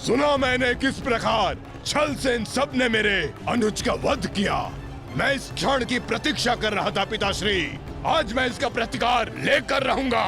सुना मैंने किस प्रकार छल से इन सब ने मेरे अनुज का वध किया। मैं इस क्षण की प्रतीक्षा कर रहा था पिताश्री। आज मैं इसका प्रतिकार लेकर रहूंगा।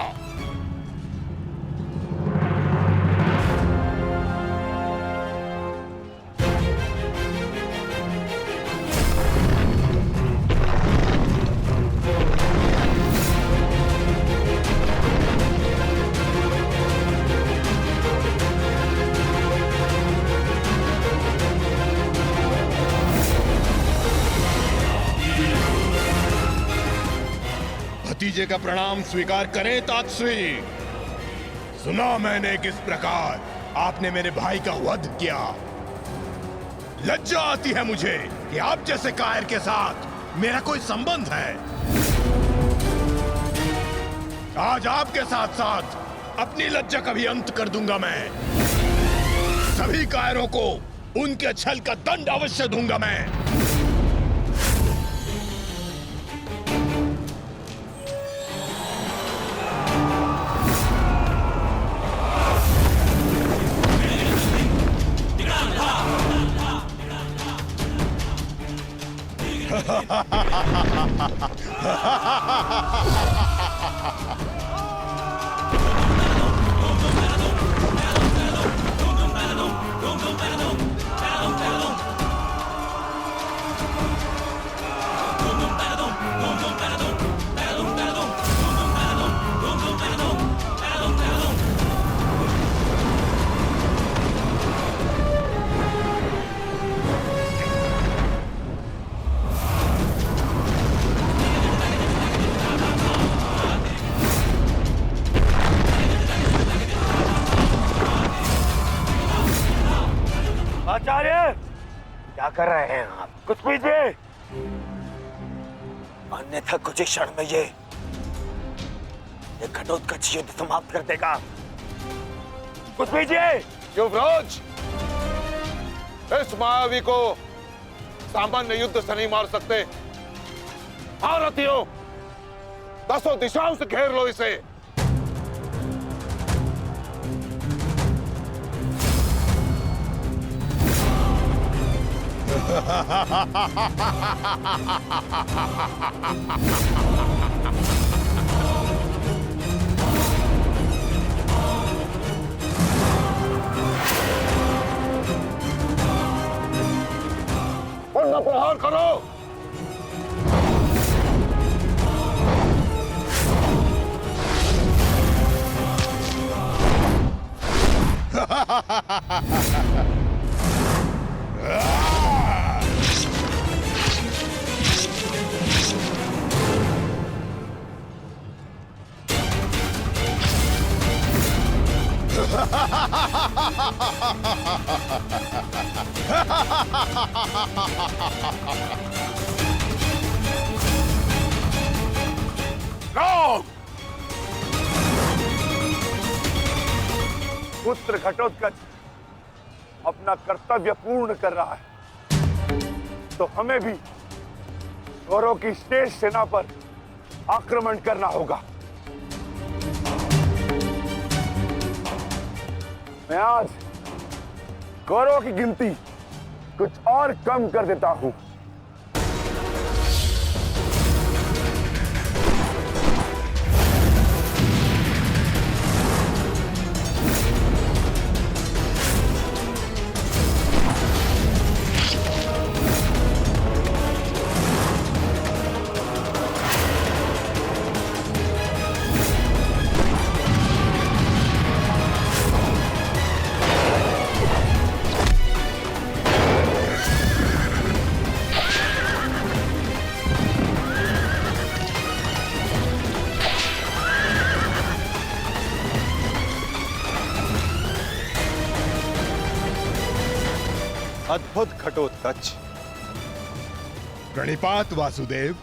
भतीजे का प्रणाम स्वीकार करें तातश्री। सुना मैंने किस प्रकार आपने मेरे भाई का वध किया। लज्जा आती है मुझे कि आप जैसे कायर के साथ मेरा कोई संबंध है। आज आपके साथ साथ अपनी लज्जा का भी अंत कर दूंगा। मैं सभी कायरों को उनके छल का दंड अवश्य दूंगा। मैं आचार्य, क्या कर रहे हैं आप? कुछ पीजिए, अन्यथा कुछ ही क्षण में ये घटोत्कच युद्ध समाप्त कर देगा। कुछ पीजिए। युवराज, इस मायावी को सामान्य युद्ध से नहीं मार सकते। भारतीयों, 10 दिशाओं से घेर लो इसे। पुनः प्रहार करो। पुत्र घटोत्कच अपना कर्तव्य पूर्ण कर रहा है, तो हमें भी कौरवों की शेष सेना पर आक्रमण करना होगा। मैं आज कौरवों की गिनती कुछ और कम कर देता हूं। अद्भुत घटोत्कच। प्रणिपात वासुदेव।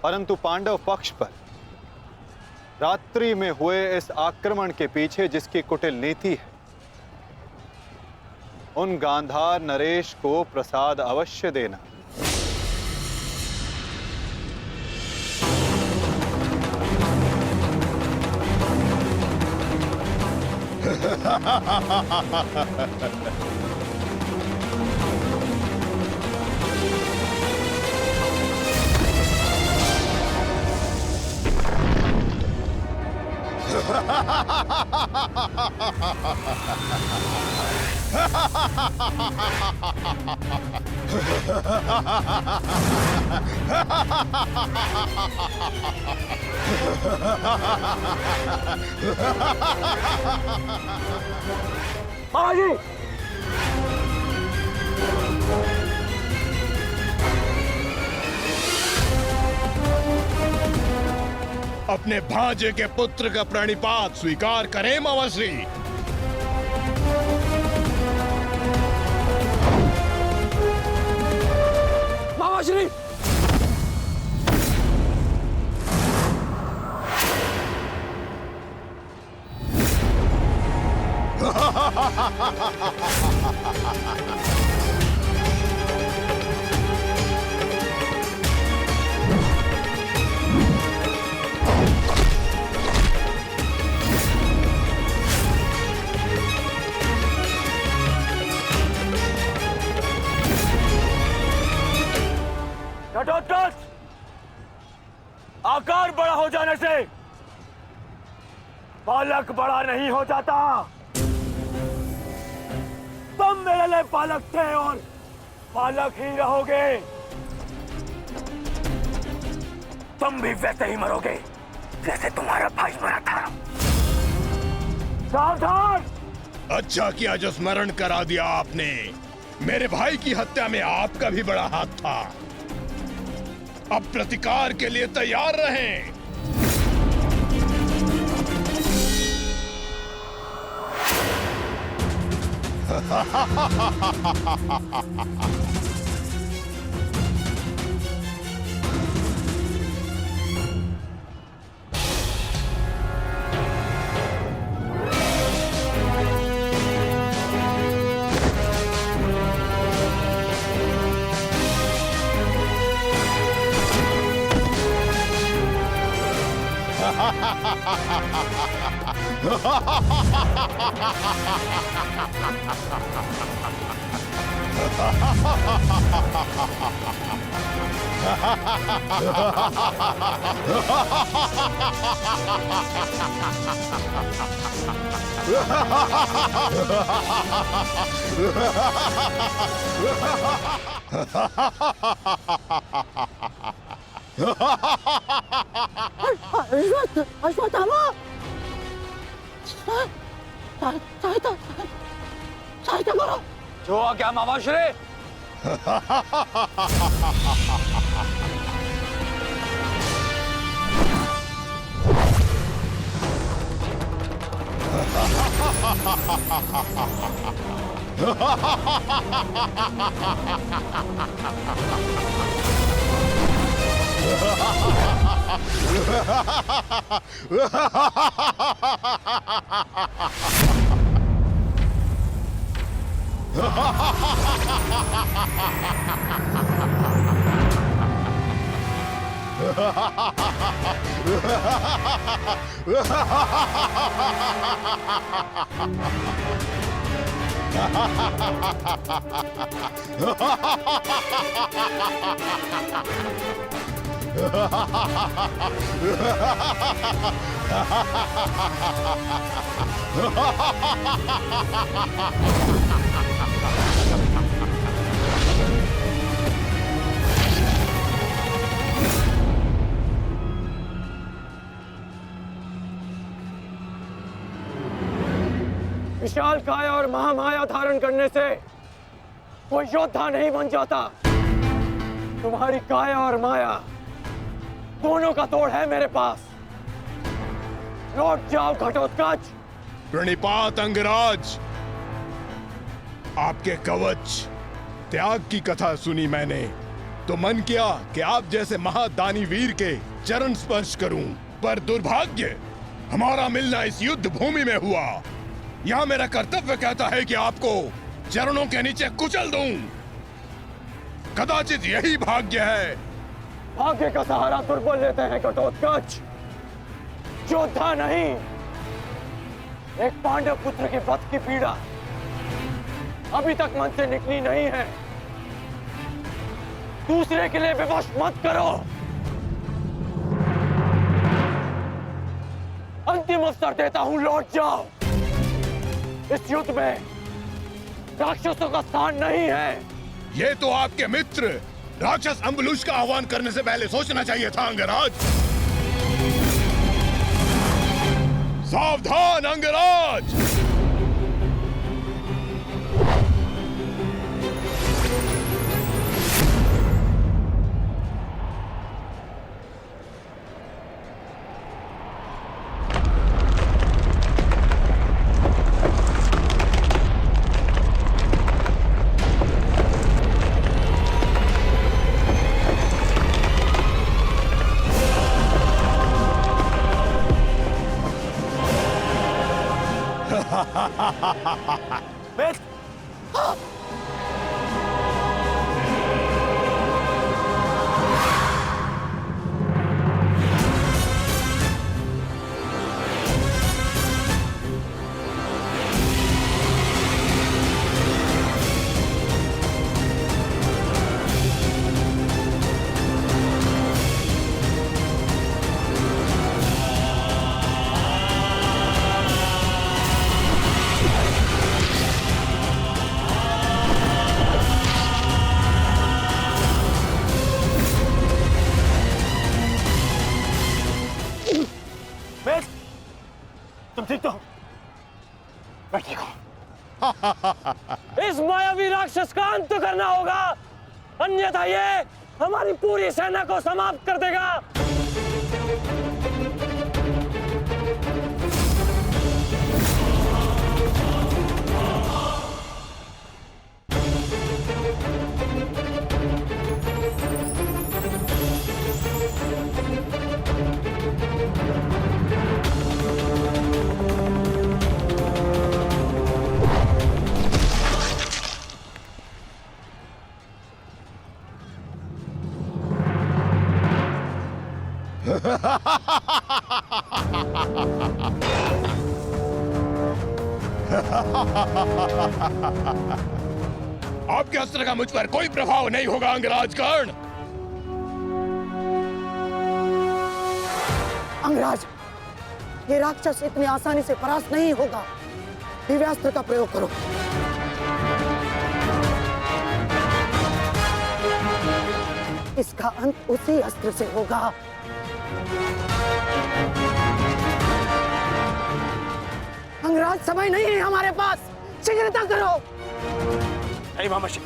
परंतु पांडव पक्ष पर रात्रि में हुए इस आक्रमण के पीछे जिसकी कुटिल नीति है, उन गांधार नरेश को प्रसाद अवश्य देना। मामा जी, अपने भांजे के पुत्र का प्रणिपात स्वीकार करें मामाश्री। मामाश्री, घटोत्कच, आकार बड़ा हो जाने से बालक बड़ा नहीं हो जाता। तुम मेरे लिए बालक थे और बालक ही रहोगे। तुम भी वैसे ही मरोगे जैसे तुम्हारा भाई मरा था। सावधान! अच्छा किया जो स्मरण करा दिया आपने। मेरे भाई की हत्या में आपका भी बड़ा हाथ था। अब प्रतिकार के लिए तैयार रहें। अश्वत्थामा! सहायता करो। जो आ गया मामाश्री। विशाल काया और महामाया धारण करने से कोई योद्धा नहीं बन जाता। तुम्हारी काया और माया दोनों का तोड़ है मेरे पास। लौट जाओ घटोत्कच। प्रणिपात अंगराज। आपके कवच त्याग की कथा सुनी मैंने तो मन किया कि आप जैसे महादानी वीर के चरण स्पर्श करूं, पर दुर्भाग्य हमारा मिलना इस युद्ध भूमि में हुआ। यहाँ मेरा कर्तव्य कहता है कि आपको चरणों के नीचे कुचल दूं। कदाचित यही भाग्य है। भाग्य का सहारा दुर्बल लेते हैं घटोत्कच, योद्धा नहीं। एक पांडव पुत्र के वध की पीड़ा अभी तक मन से निकली नहीं है। दूसरे के लिए विवश मत करो। अंतिम अवसर देता हूं, लौट जाओ। इस युद्ध में राक्षसों का स्थान नहीं है। ये तो आपके मित्र राक्षस अम्बुलुष का आह्वान करने से पहले सोचना चाहिए था अंगराज। सावधान अंगराज। तुम ठीक तो? मैं ठीक हूं। इस मायावी राक्षस का अंत करना होगा, अन्यथा ये हमारी पूरी सेना को समाप्त कर देगा। आपके अस्त्र का मुझ पर कोई प्रभाव नहीं होगा अंगराज कर्ण। अंगराज, ये राक्षस इतनी आसानी से परास्त नहीं होगा। दिव्यास्त्र का प्रयोग करो। इसका अंत उसी अस्त्र से होगा। अंगराज, समय नहीं है हमारे पास, शीघ्रता करो। नहीं मामाशी,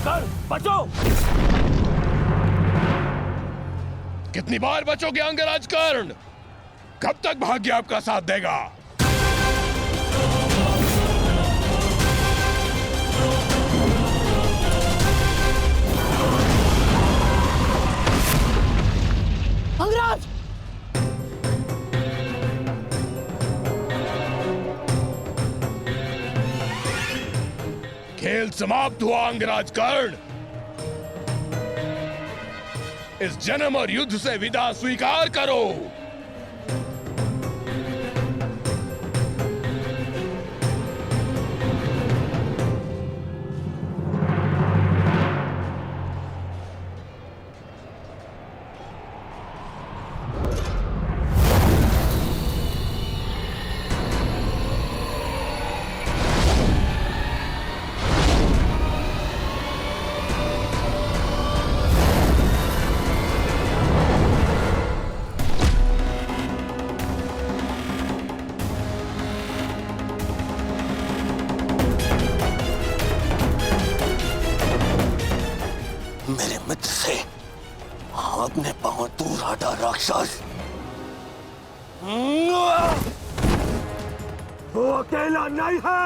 कर बचो। कितनी बार बचोगे अंगराज कर्ण? कब तक भाग्य आपका साथ देगा? अंगराज, खेल समाप्त हुआ अंगराज कर्ण। इस जन्म और युद्ध से विदा स्वीकार करो। मेरे मित्र से अपने पांव दूर हटा राक्षस। वो अकेला नहीं है।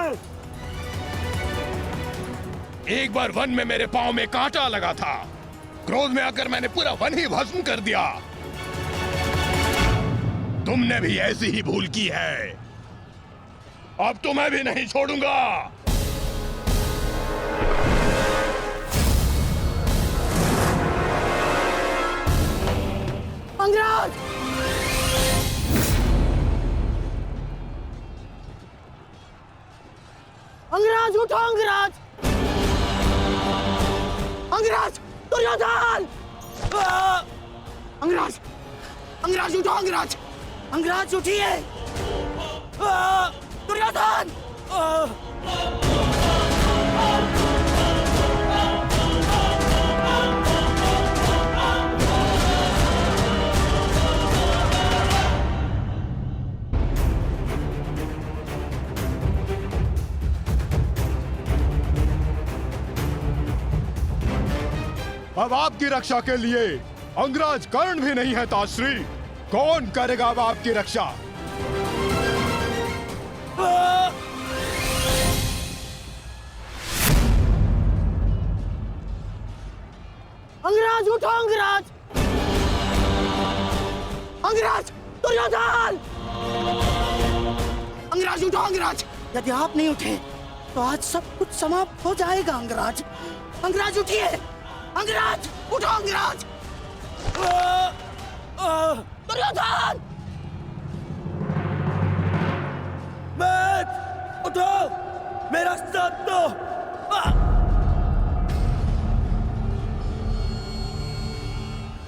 एक बार वन में मेरे पांव में कांटा लगा था। क्रोध में आकर मैंने पूरा वन ही भस्म कर दिया। तुमने भी ऐसी ही भूल की है। अब तो मैं भी नहीं छोड़ूंगा। अंगराज, अंगराज उठो अंगराज! अंगराज! दुर्योधन! अंगराज! अंगराज उठो अंगराज! अंगराज उठिए! दुर्योधन! अब आपकी रक्षा के लिए अंगराज कर्ण भी नहीं है ताश्री। कौन करेगा अब आपकी रक्षा? अंगराज उठो अंगराज! अंगराज! दुर्योधन! अंगराज उठो अंगराज! यदि आप नहीं उठे तो आज सब कुछ समाप्त हो जाएगा अंगराज। अंगराज उठिए! अंगराज उठो अंगराज! दुर्योधन! मत उठो, मेरा साथ दो।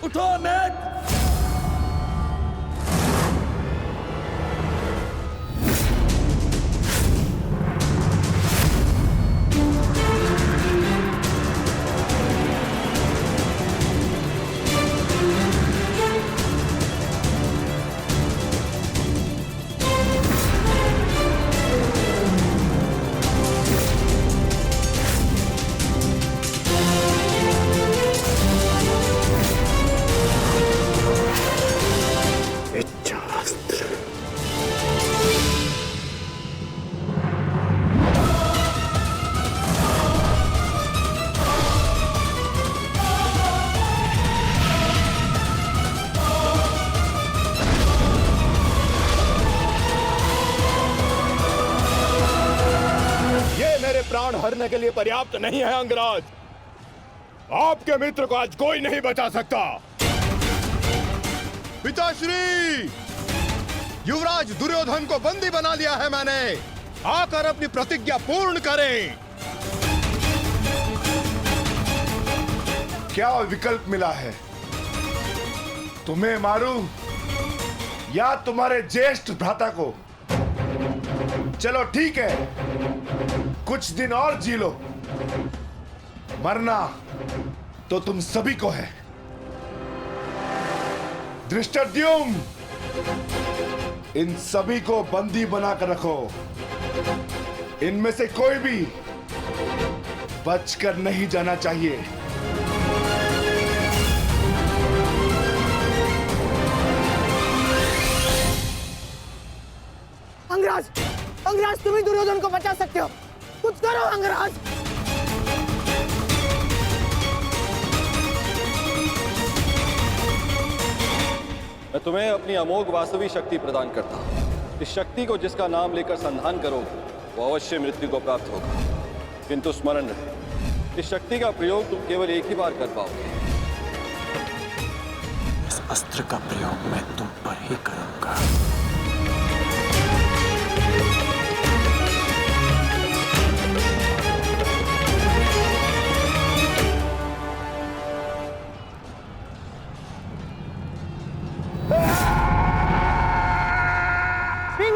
उठो मत। प्राण हरने के लिए पर्याप्त नहीं है अंगराज। आपके मित्र को आज कोई नहीं बचा सकता। पिताश्री, युवराज दुर्योधन को बंदी बना लिया है मैंने। आकर अपनी प्रतिज्ञा पूर्ण करें। क्या विकल्प मिला है? तुम्हें मारूं या तुम्हारे ज्येष्ठ भ्राता को? चलो ठीक है, कुछ दिन और जी लो। मरना तो तुम सभी को है। धृष्टद्युम्न, इन सभी को बंदी बनाकर रखो। इनमें से कोई भी बचकर नहीं जाना चाहिए। अंगराज, अंगराज तुम ही दुर्योधन को बचा सकते हो। कुछ करो अंगराज। मैं तुम्हें अपनी अमोघ वास्तविक शक्ति प्रदान करता हूं। इस शक्ति को जिसका नाम लेकर संधान करोगे वो अवश्य मृत्यु को प्राप्त होगा। किंतु स्मरण रहे, इस शक्ति का प्रयोग तुम केवल एक ही बार कर पाओगे। इस अस्त्र का प्रयोग मैं तुम पर ही करूंगा।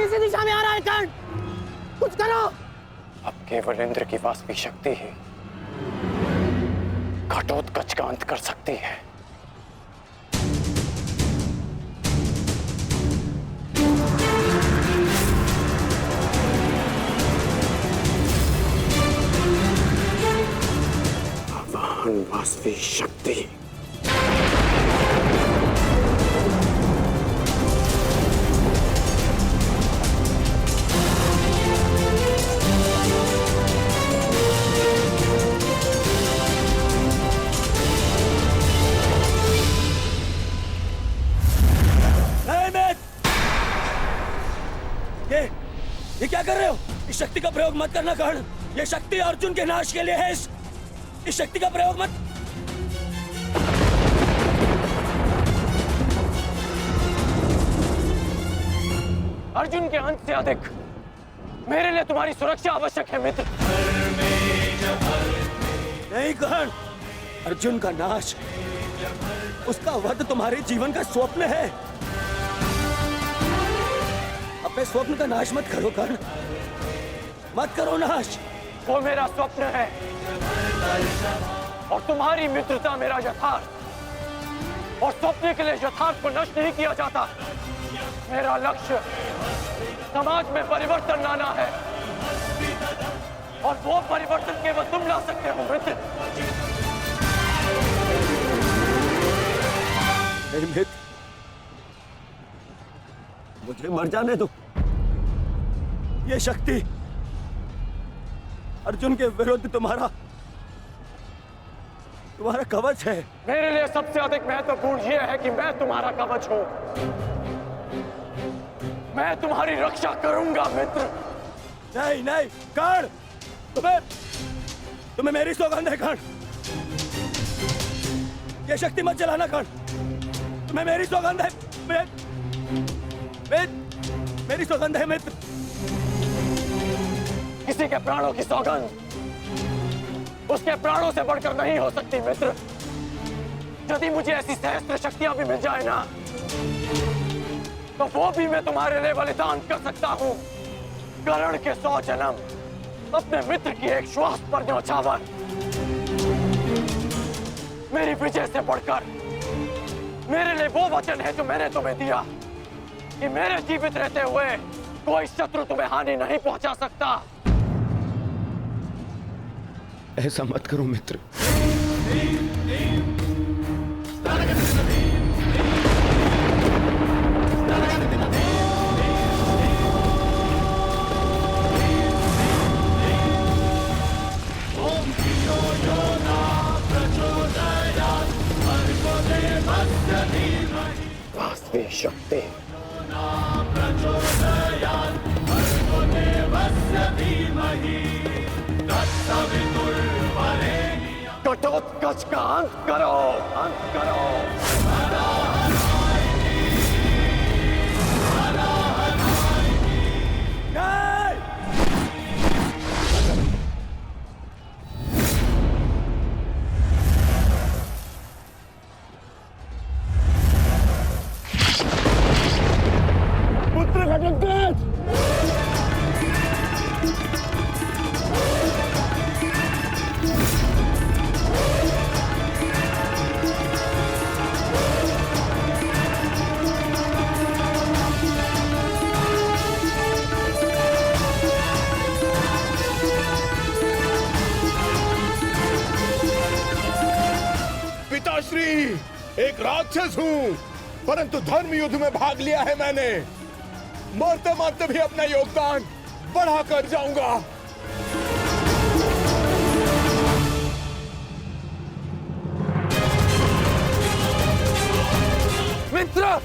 इसी दिशा में आ रहा है कर्ण। कुछ करो। अब केवल इंद्र की वास्तविक शक्ति ही घटोत्कच का अंत कर सकती है। आवाहन वास्तविक शक्ति। ये क्या कर रहे हो? इस शक्ति का प्रयोग मत करना कर्ण। ये शक्ति अर्जुन के नाश के लिए है। इस शक्ति का प्रयोग मत। अर्जुन के अंत से अधिक मेरे लिए तुम्हारी सुरक्षा आवश्यक है मित्र। नहीं कर्ण, अर्जुन का नाश, उसका वध तुम्हारे जीवन का स्वप्न है। अपने स्वप्न का नाश मत करो कर्ण, मत करो नाश। वो मेरा स्वप्न है और तुम्हारी मित्रता मेरा यथार्थ, और स्वप्न के लिए यथार्थ को नष्ट नहीं किया जाता। मेरा लक्ष्य समाज में परिवर्तन लाना है, और वो परिवर्तन केवल तुम ला सकते हो मित्र। नहीं मित्र, मुझे मर जाने दो। ये शक्ति अर्जुन के विरुद्ध तुम्हारा कवच है। मेरे लिए सबसे अधिक महत्वपूर्ण यह है कि मैं तुम्हारा कवच हूं। मैं तुम्हारी रक्षा करूंगा मित्र। नहीं नहीं कर्ण, तुम्हें मेरी सौगंध है कर्ण। ये शक्ति मत चलाना कर्ण, तुम्हें मेरी सौगंध है। मेरी सौगंध है मित्र। किसी के प्राणों की सौगंध उसके प्राणों से बढ़कर नहीं हो सकती मित्र। यदि मुझे ऐसी सहस्त्र शक्तियां भी मिल जाए ना, तो वो भी मैं तुम्हारे लिए बलिदान कर सकता हूं। कर्ण के 100 जन्म, अपने मित्र की एक श्वास पर न्यौछावर। मेरी विजय से बढ़कर मेरे लिए वो वचन है जो मैंने तुम्हें दिया कि मेरे जीवित रहते हुए कोई शत्रु तुम्हें हानि नहीं पहुंचा सकता। ऐसा मत करो मित्र। वास्तविक शक्ति घटोत्कच का अंत करो, अंत करो। पुत्र घटोत्कच, पिताश्री, एक राक्षस हूं, परंतु धर्म युद्ध में भाग लिया है मैंने। मरते मरते भी अपना योगदान बढ़ाकर जाऊंगा। मित्र,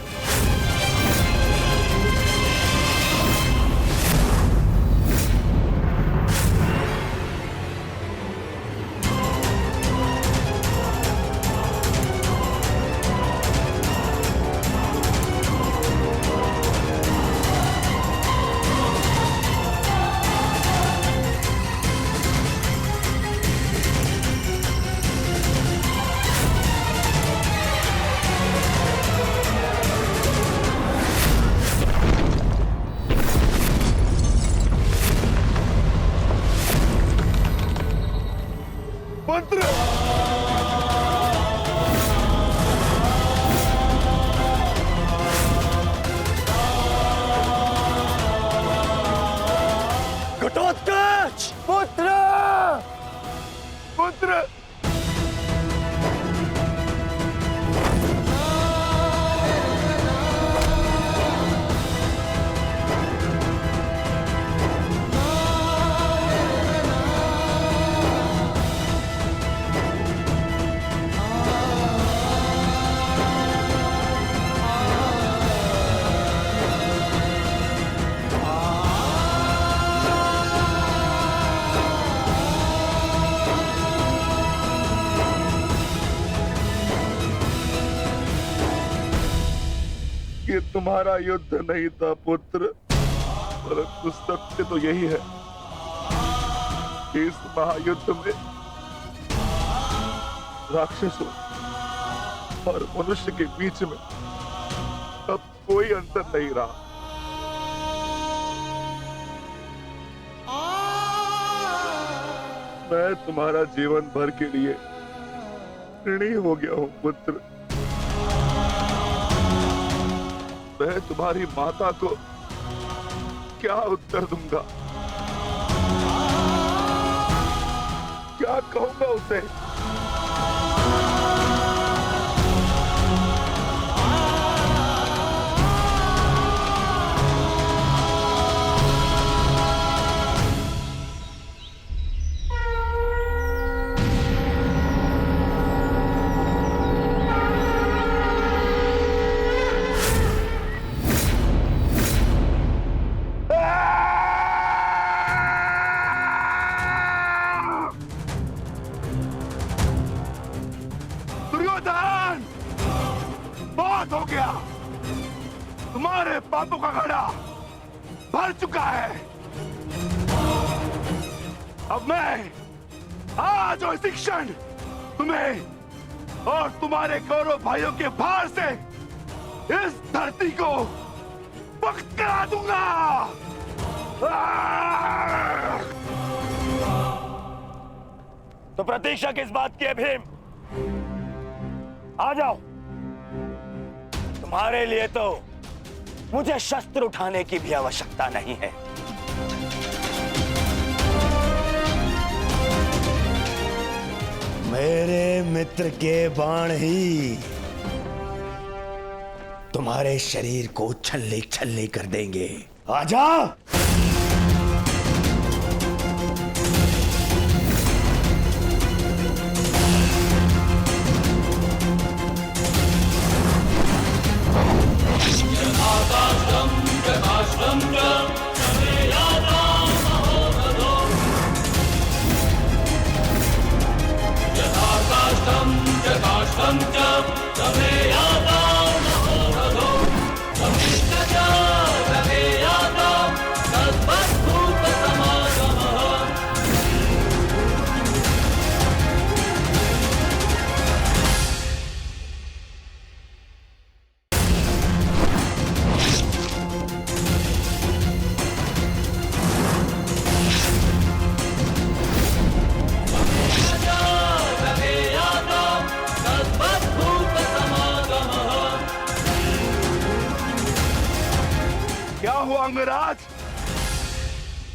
पुत्र, घटोत्कच, पुत्र, पुत्र। ये तुम्हारा युद्ध नहीं था पुत्र, परंतु सत्य तो यही है कि इस महायुद्ध में राक्षसों और मनुष्य के बीच में अब कोई अंतर नहीं रहा। मैं तुम्हारा जीवन भर के लिए ऋणी हो गया हूं पुत्र। मैं तुम्हारी माता को क्या उत्तर दूंगा, क्या कहूंगा उसे? दुर्योधन, बहुत हो गया। तुम्हारे पापों का घड़ा भर चुका है। अब मैं आज और इसी क्षण तुम्हें और तुम्हारे कौरव भाइयों के भार से इस धरती को मुक्त करा दूंगा। तो प्रतीक्षा किस बात की है भीम? आ जाओ। तुम्हारे लिए तो मुझे शस्त्र उठाने की भी आवश्यकता नहीं है। मेरे मित्र के बाण ही तुम्हारे शरीर को छल्ले छल्ले कर देंगे। आजा। क्या हुआ अंगराज?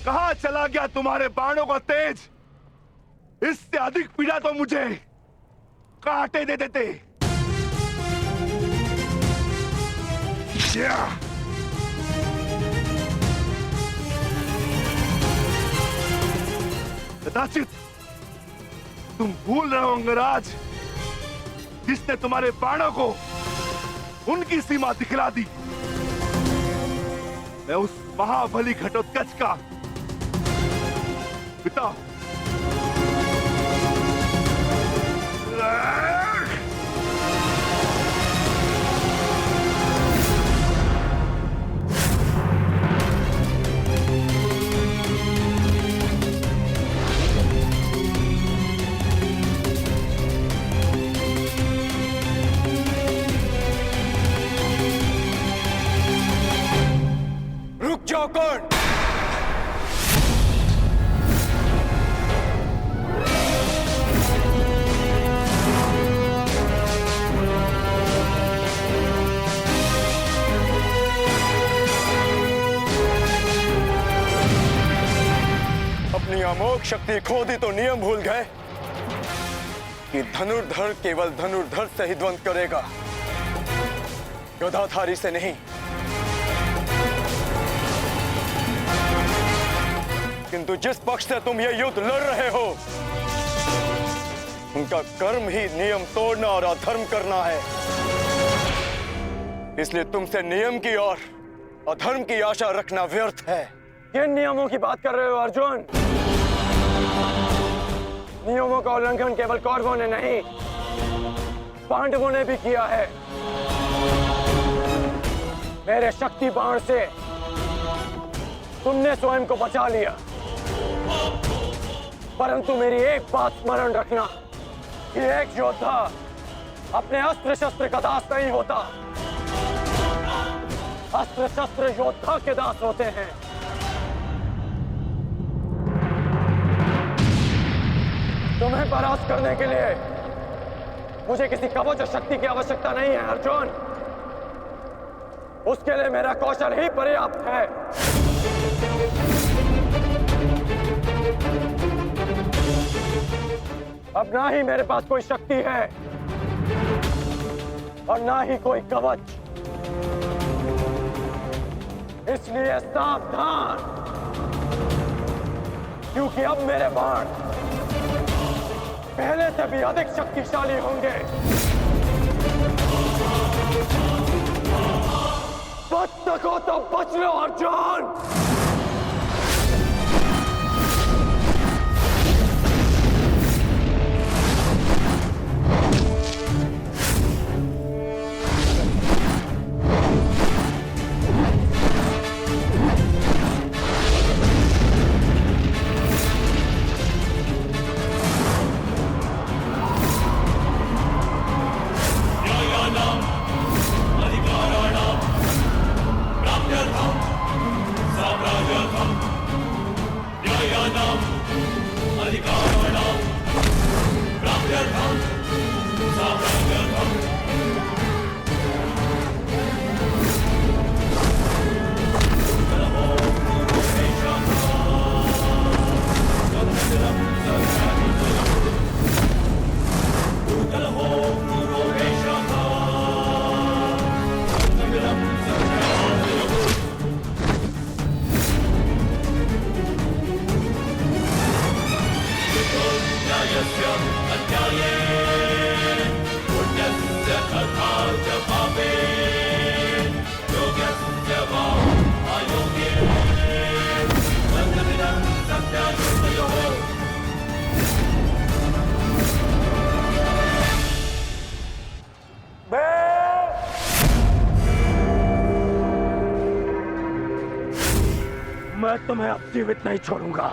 कहां चला गया तुम्हारे बाणों का तेज? इससे अधिक पीड़ा तो मुझे कांटे दे देते। कदाचित तुम भूल रहे हो अंगराज, जिसने तुम्हारे बाणों को उनकी सीमा दिखला दी। मैं उस महाबली घटोत्कच का पिता हूं। रुक जाओ कौन? अपनी अमोघ शक्ति खो दी तो नियम भूल गए कि धनुर्धर केवल धनुर्धर से ही द्वंद करेगा, गदाधारी से नहीं। किंतु जिस पक्ष से तुम ये युद्ध लड़ रहे हो, उनका कर्म ही नियम तोड़ना और अधर्म करना है। इसलिए तुमसे नियम की और अधर्म की आशा रखना व्यर्थ है। किन नियमों की बात कर रहे हो अर्जुन? नियमों का उल्लंघन केवल कौरवों ने नहीं, पांडवों ने भी किया है। मेरे शक्ति बाण से तुमने स्वयं को बचा लिया, परंतु मेरी एक बात स्मरण रखना कि एक योद्धा अपने अस्त्र शस्त्र का दास नहीं होता। अस्त्र शस्त्र योद्धा के दास होते हैं। तुम्हें परास्त करने के लिए मुझे किसी कवच शक्ति की आवश्यकता नहीं है अर्जुन। उसके लिए मेरा कौशल ही पर्याप्त है। अब ना ही मेरे पास कोई शक्ति है और ना ही कोई कवच, इसलिए सावधान, क्योंकि अब मेरे बाण पहले से भी अधिक शक्तिशाली होंगे। बच सको तो बच लो अर्जुन। मैं तुम्हें अब जीवित नहीं छोड़ूंगा।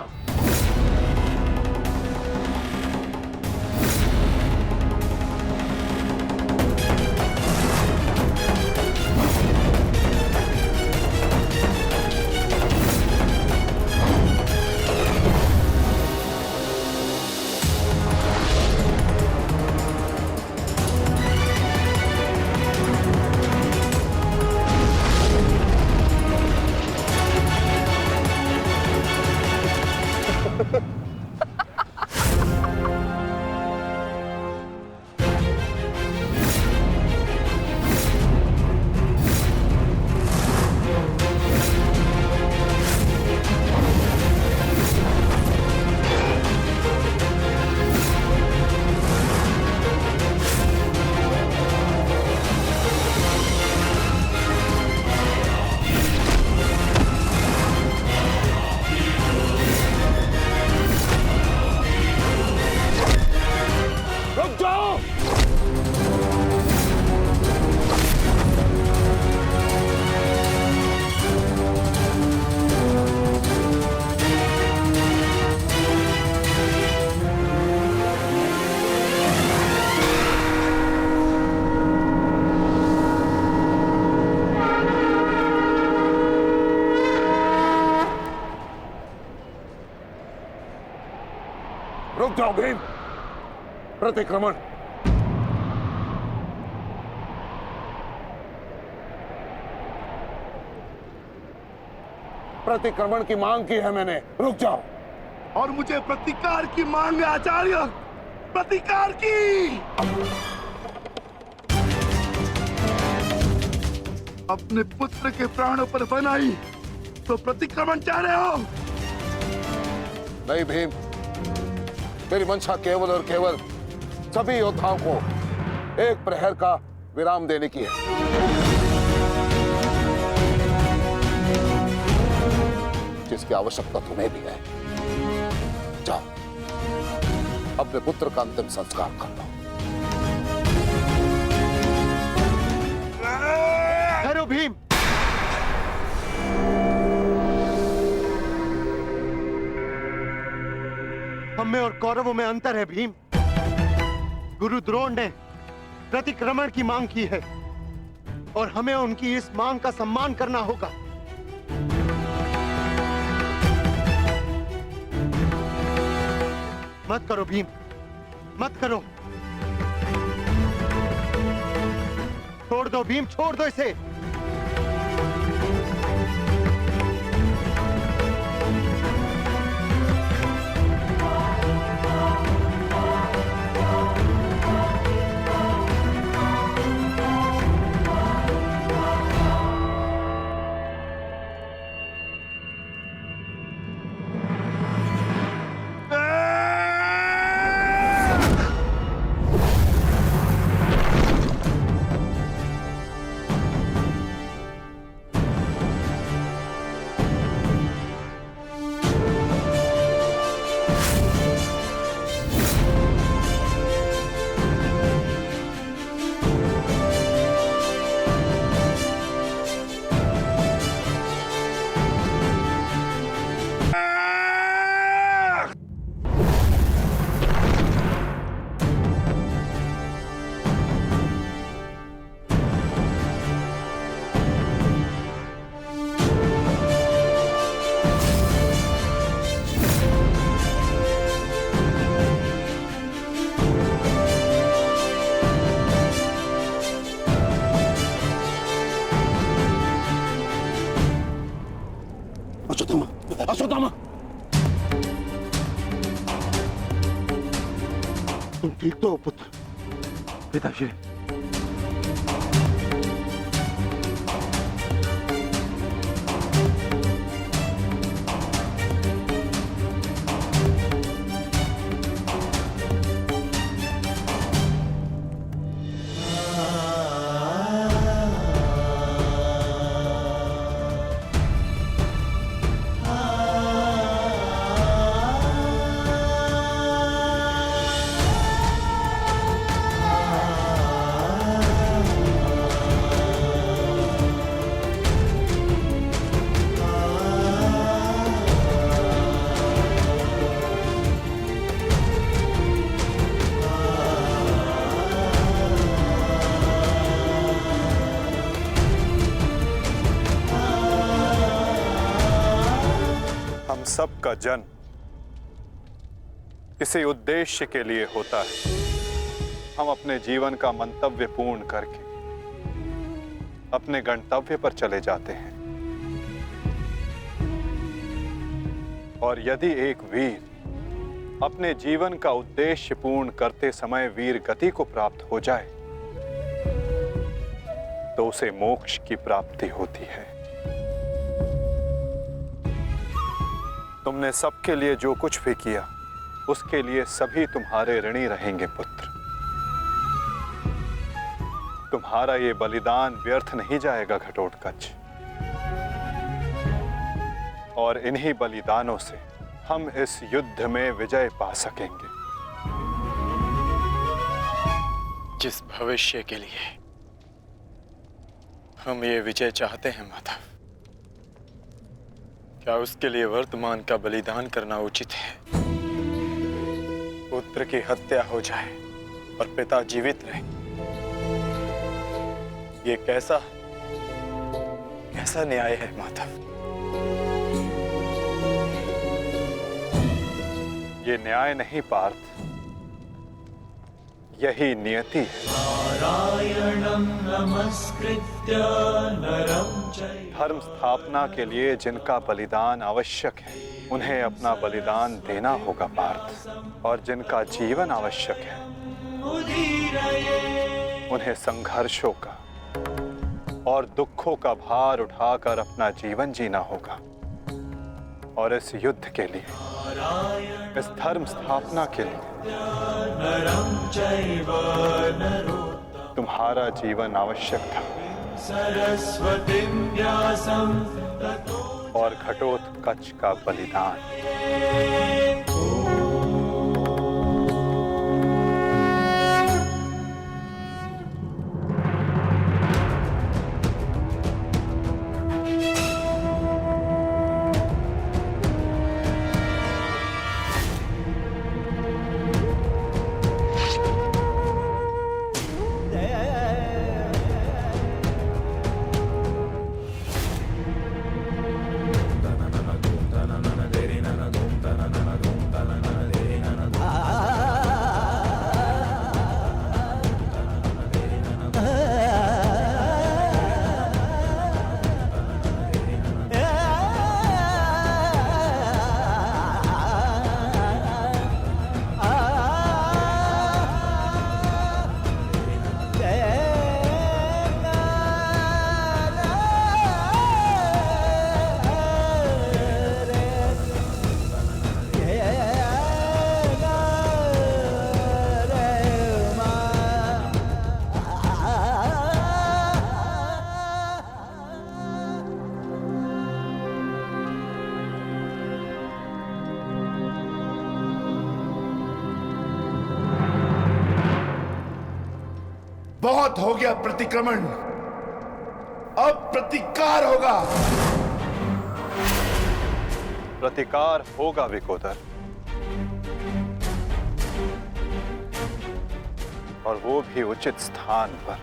रुक जाओ भीम। प्रतिक्रमण। प्रतिक्रमण की मांग की है मैंने, रुक जाओ। और मुझे प्रतिकार की मांग है आचार्य, प्रतिकार की। अपने पुत्र के प्राणों पर बनाई तो प्रतिक्रमण चाह रहे हो? नहीं भीम, मेरी मंशा केवल और केवल सभी योद्धाओं को एक प्रहर का विराम देने की है। जिसकी आवश्यकता तुम्हें भी है। जाओ, अपने पुत्र का अंतिम संस्कार कर लो। करो भीम। हम में और कौरवों में अंतर है भीम। गुरु द्रोण ने प्रतिक्रमण की मांग की है और हमें उनकी इस मांग का सम्मान करना होगा। मत करो भीम, मत करो। छोड़ दो भीम, छोड़ दो इसे। अश्वत्थामा, तुम ठीक तो हो पुत्र? पिताश्री, सबका जन्म किसी उद्देश्य के लिए होता है। हम अपने जीवन का मंतव्य पूर्ण करके अपने गंतव्य पर चले जाते हैं। और यदि एक वीर अपने जीवन का उद्देश्य पूर्ण करते समय वीर गति को प्राप्त हो जाए तो उसे मोक्ष की प्राप्ति होती है। तुमने सबके लिए जो कुछ भी किया उसके लिए सभी तुम्हारे ऋणी रहेंगे पुत्र। तुम्हारा ये बलिदान व्यर्थ नहीं जाएगा घटोत्कच। और इन्हीं बलिदानों से हम इस युद्ध में विजय पा सकेंगे। जिस भविष्य के लिए हम ये विजय चाहते हैं माधव, क्या उसके लिए वर्तमान का बलिदान करना उचित है? पुत्र की हत्या हो जाए और पिता जीवित रहे, ये कैसा न्याय है माधव? ये न्याय नहीं पार्थ, यही नियति है। धर्म स्थापना के लिए जिनका बलिदान आवश्यक है उन्हें अपना बलिदान देना होगा पार्थ। और जिनका जीवन आवश्यक है उन्हें संघर्षों का और दुखों का भार उठाकर अपना जीवन जीना होगा। और इस युद्ध के लिए, इस धर्म स्थापना के लिए तुम्हारा जीवन आवश्यक था। और घटोत्कच का बलिदान। बहुत हो गया प्रतिक्रमण, अब प्रतिकार होगा। प्रतिकार होगा विकोदर, और वो भी उचित स्थान पर।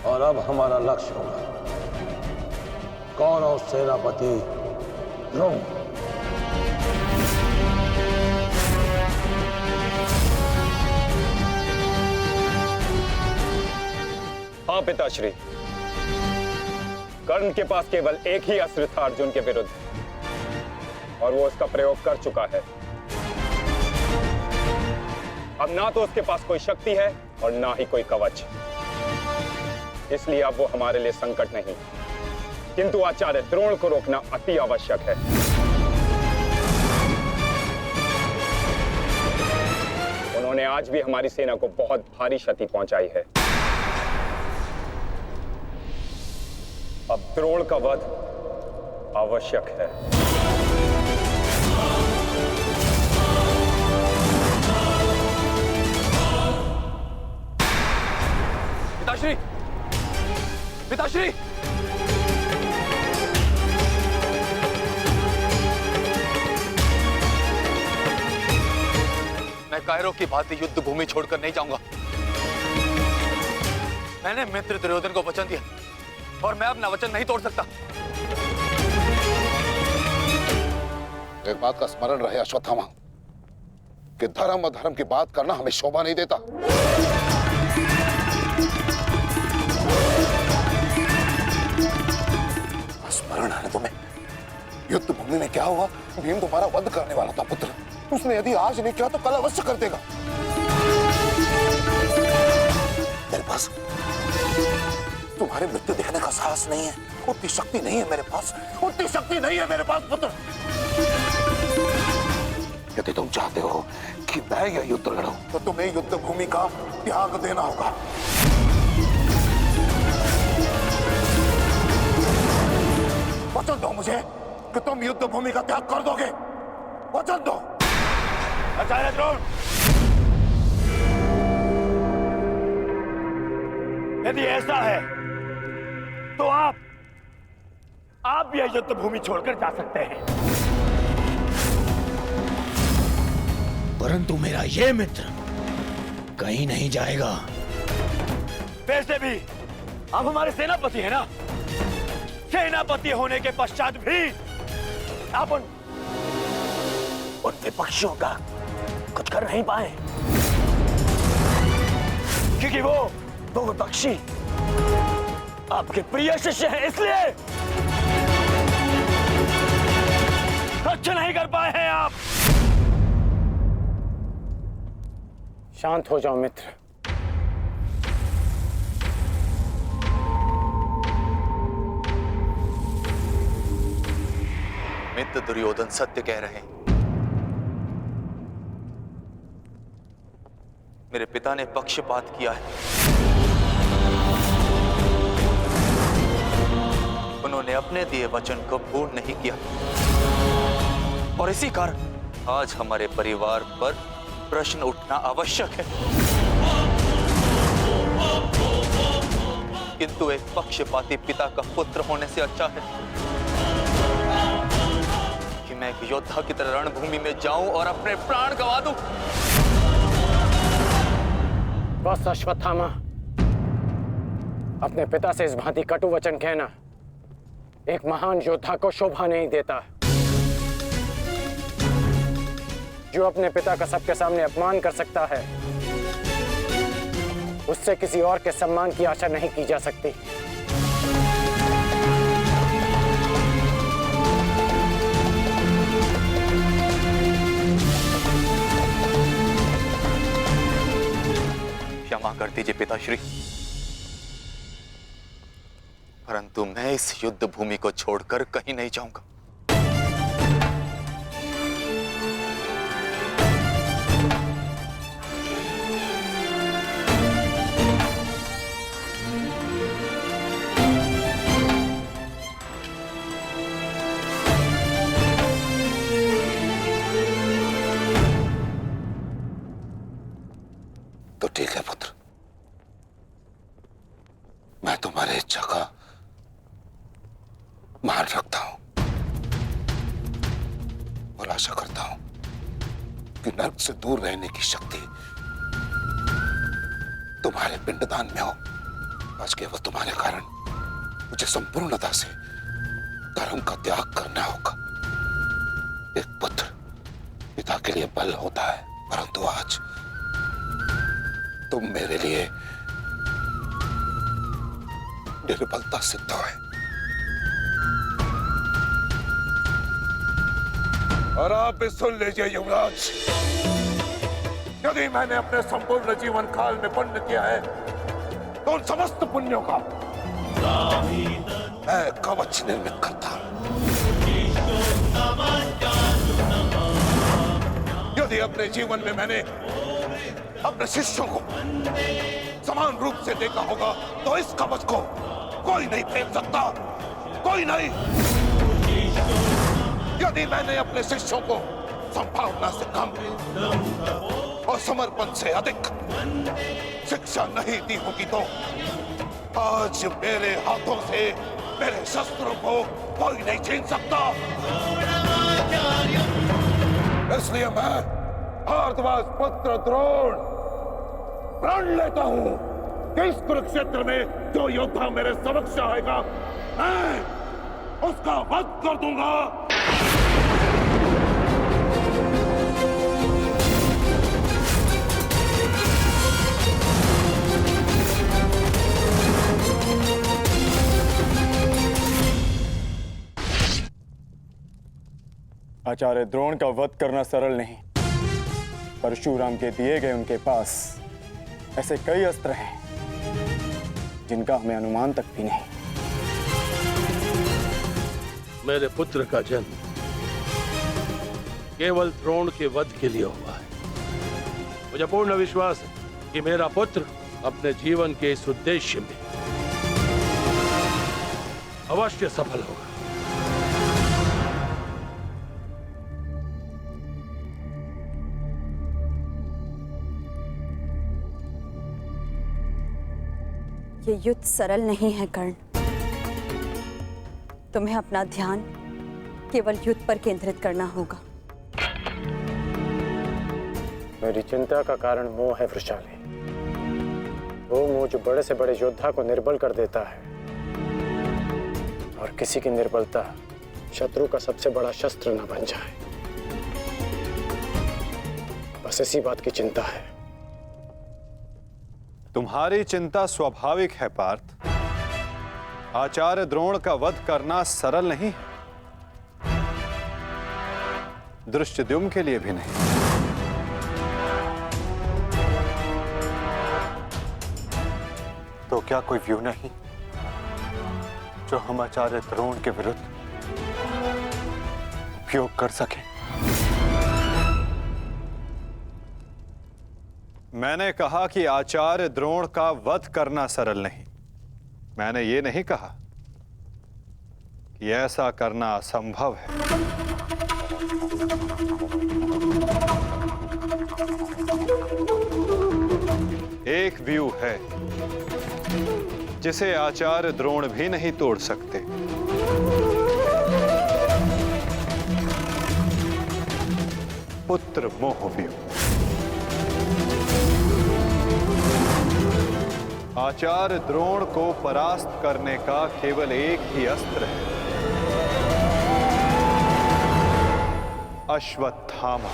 और अब हमारा लक्ष्य होगा कौरव सेनापति द्रोण। हाँ पिताश्री, कर्ण के पास केवल एक ही अस्त्र था अर्जुन के विरुद्ध, और वो उसका प्रयोग कर चुका है। अब ना तो उसके पास कोई शक्ति है और ना ही कोई कवच, इसलिए अब वो हमारे लिए संकट नहीं, किंतु आचार्य द्रोण को रोकना अति आवश्यक है। उन्होंने आज भी हमारी सेना को बहुत भारी क्षति पहुंचाई है। अब द्रोण का वध आवश्यक है। पिताश्री, पिताश्री, मैं कायरों की भांति युद्ध भूमि छोड़कर नहीं जाऊंगा। मैंने मित्र दुर्योधन को वचन दिया और मैं अपना वचन नहीं तोड़ सकता। एक बात का स्मरण रहे अश्वत्थामा, कि धर्म और धर्म की बात करना हमें शोभा नहीं देता। स्मरण है तुम्हें युद्ध भूमि में क्या हुआ? भीम तुम्हारा वध करने वाला था पुत्र। उसने यदि आज नहीं किया तो कल अवश्य कर देगा। मेरे पास तुम्हारे मृत्यु देखने का साहस नहीं है, उतनी शक्ति नहीं है मेरे पास, उतनी शक्ति नहीं है मेरे पास पुत्र। यदि तुम चाहते हो कि मैं यह युद्ध लड़ूं, तो तुम्हें युद्ध भूमि का त्याग देना होगा। वचन दो मुझे कि तुम युद्ध भूमि का त्याग कर दोगे। वचन दो। आचार्य द्रोण, यदि ऐसा है तो आप यह युद्ध भूमि छोड़कर जा सकते हैं, परंतु मेरा ये मित्र कहीं नहीं जाएगा। वैसे भी आप हमारे सेनापति हैं ना। सेनापति होने के पश्चात भी आप उन विपक्षियों का कुछ कर नहीं पाए, क्योंकि वो विपक्षी आपके प्रिय शिष्य हैं, इसलिए रक्षा नहीं कर पाए हैं आप। शांत हो जाओ मित्र। मित्र दुर्योधन सत्य कह रहे हैं। मेरे पिता ने पक्षपात किया है। उन्होंने अपने दिए वचन को पूर्ण नहीं किया, और इसी कारण आज हमारे परिवार पर प्रश्न उठना आवश्यक है। किंतु एक पक्षपाती पिता का पुत्र होने से अच्छा है कि मैं एक योद्धा की तरह रणभूमि में जाऊं और अपने प्राण गंवा दूं। बस अश्वत्थामा, अपने पिता से इस भांति कटु वचन कहना एक महान योद्धा को शोभा नहीं देता। जो अपने पिता का सबके सामने अपमान कर सकता है, उससे किसी और के सम्मान की आशा नहीं की जा सकती। क्षमा कर दीजिए पिताश्री, परंतु मैं इस युद्ध भूमि को छोड़कर कहीं नहीं जाऊंगा। और आशा करता हूं कि नर्क से दूर रहने की शक्ति तुम्हारे पिंडदान में हो। आज केवल तुम्हारे कारण मुझे संपूर्णता से धर्म का त्याग करना होगा। एक पुत्र पिता के लिए बल होता है, परंतु आज तुम मेरे लिए निर्बलता सिद्ध हुए। और आप भी सुन लीजिए युवराज, यदि मैंने अपने संपूर्ण जीवन काल में पुण्य किया है तो उन समस्त पुण्यों का मैं कवच निर्मित करता हूं। यदि अपने जीवन में मैंने अपने शिष्यों को समान रूप से देखा होगा तो इस कवच को कोई नहीं फेंक सकता, कोई नहीं। यदि मैंने अपने शिष्यों को संभावना से कम और समर्पण से अधिक शिक्षा नहीं दी होगी तो आज मेरे हाथों से मेरे शस्त्रों को कोई नहीं छीन सकता। इसलिए मैं भारद्वाज पुत्र द्रोण प्रण लेता हूं कि इस कुरुक्षेत्र में जो योद्धा मेरे समक्ष आएगा मैं उसका वध कर दूंगा। आचार्य द्रोण का वध करना सरल नहीं। परशुराम के दिए गए उनके पास ऐसे कई अस्त्र हैं जिनका हमें अनुमान तक भी नहीं। मेरे पुत्र का जन्म केवल द्रोण के वध के लिए हुआ है। मुझे पूर्ण विश्वास है कि मेरा पुत्र अपने जीवन के इस उद्देश्य में अवश्य सफल होगा। ये युद्ध सरल नहीं है कर्ण। तुम्हें अपना ध्यान केवल युद्ध पर केंद्रित करना होगा। मेरी चिंता का कारण मोह है वृषाली। वो मोह जो बड़े से बड़े योद्धा को निर्बल कर देता है, और किसी की निर्बलता शत्रु का सबसे बड़ा शस्त्र न बन जाए। बस इसी बात की चिंता है। तुम्हारी चिंता स्वाभाविक है पार्थ। आचार्य द्रोण का वध करना सरल नहीं, दृष्टद्युम्न के लिए भी नहीं। तो क्या कोई व्यू नहीं जो हम आचार्य द्रोण के विरुद्ध उपयोग कर सके? मैंने कहा कि आचार्य द्रोण का वध करना सरल नहीं। मैंने ये नहीं कहा कि ऐसा करना असंभव है। एक व्यू है जिसे आचार्य द्रोण भी नहीं तोड़ सकते। पुत्र मोह व्यू। आचार्य द्रोण को परास्त करने का केवल एक ही अस्त्र है, अश्वत्थामा।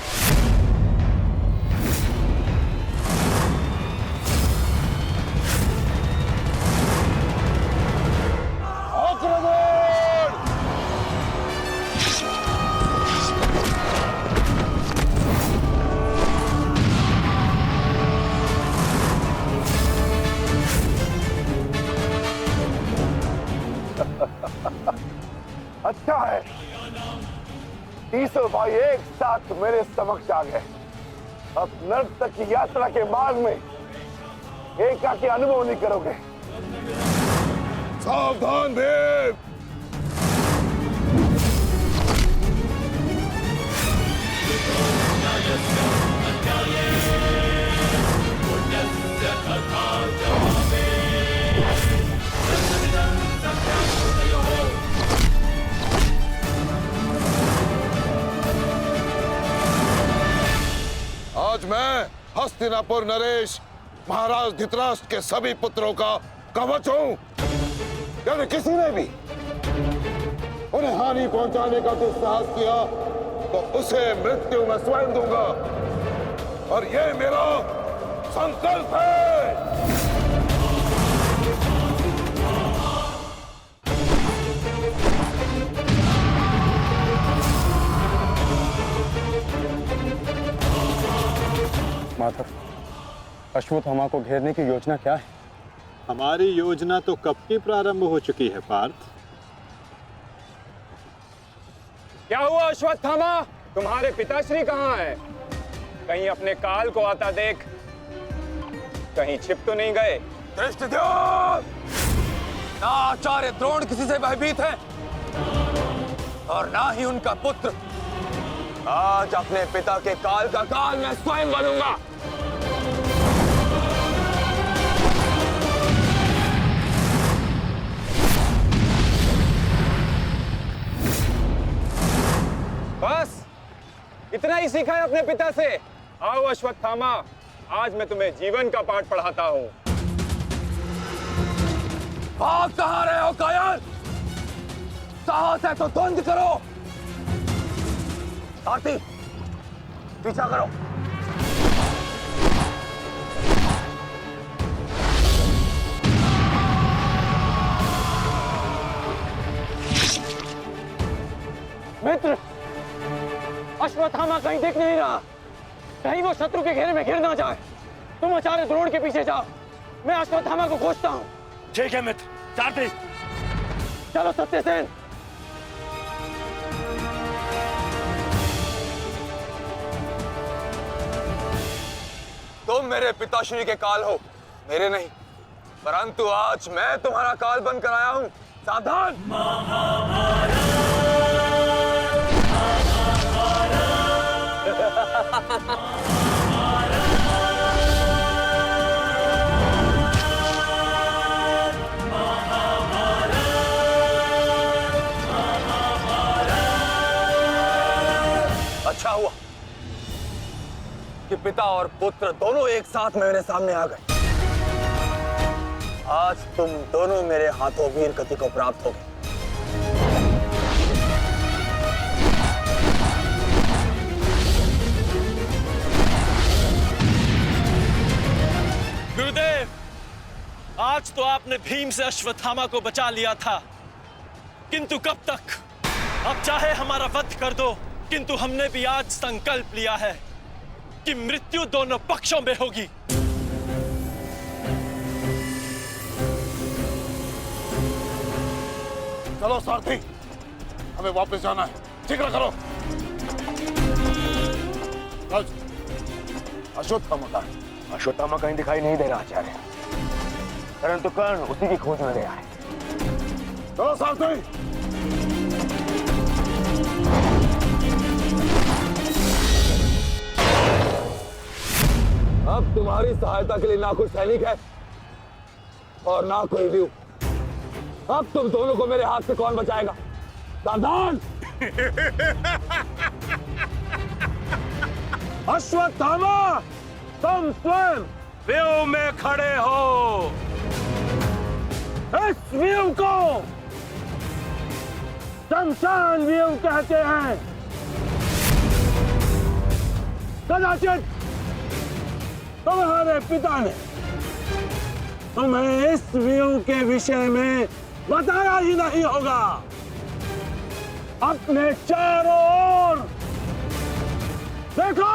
अच्छा है, तीसों भाई एक साथ मेरे समक्ष आ गए। अब नर्क तक की यात्रा के मार्ग में एकाकी अनुभव नहीं करोगे। सावधान भीम। मैं हस्तिनापुर नरेश महाराज धृतराष्ट्र के सभी पुत्रों का कवच हूं। यदि किसी ने भी उन्हें हानि पहुंचाने का दुस्साहस किया तो उसे मृत्यु मैं स्वयं दूंगा, और ये मेरा संकल्प है। माधव, अश्वत्थामा को घेरने की योजना क्या है? हमारी योजना तो कब की प्रारंभ हो चुकी है पार्थ। क्या हुआ अश्वत्थामा? तुम्हारे पिताश्री कहाँ हैं? कहीं अपने काल को आता देख कहीं छिप तो नहीं गए? धृष्टद्युम्न! ना आचार्य द्रोण किसी से भयभीत है और ना ही उनका पुत्र। आज अपने पिता के काल का काल मैं स्वयं बनूंगा। बस इतना ही सीखा है अपने पिता से? आओ अश्वत्थामा, आज मैं तुम्हें जीवन का पाठ पढ़ाता हूं। भाग कहां रहे हो कायर? साहस है तो द्वंद्व करो। सारथी, पीछा करो। मित्र, अश्वत्थामा कहीं दिख नहीं रहा। कहीं वो शत्रु के घेरे में घिर ना जाए। तुम आचार्य द्रोण के पीछे जाओ, मैं अश्वत्थामा को खोजता हूँ। ठीक है मित्र। सारथी, चलो सत्यसेन। तुम मेरे पिताश्री के काल हो, मेरे नहीं। परंतु आज मैं तुम्हारा काल बनकर आया हूं। सावधान! अच्छा हुआ कि पिता और पुत्र दोनों एक साथ मेरे सामने आ गए। आज तुम दोनों मेरे हाथों वीर गति को प्राप्त हो गए। गुरुदेव, आज तो आपने भीम से अश्वत्थामा को बचा लिया था, किंतु कब तक? अब चाहे हमारा वध कर दो, किंतु हमने भी आज संकल्प लिया है कि मृत्यु दोनों पक्षों में होगी। चलो सारथी, हमें वापस जाना है। शीघ्र करो। अश्वत्थामा का अश्वत्थामा कहीं दिखाई नहीं दे रहा आचार्य, परंतु कर्ण उसी की खोज में गया है। चलो सारथी। अब तुम्हारी सहायता के लिए ना कोई सैनिक है और ना कोई व्यू। अब तुम दोनों को मेरे हाथ से कौन बचाएगा? सावधान! अश्वत्थामा, तुम स्वयं व्यू में खड़े हो। इस व्यू को शमशान व्यू कहते हैं। कदाचित तुम्हारे पिता ने तुम्हें इस व्यू के विषय में बताया ही नहीं होगा। अपने चारों ओर देखो।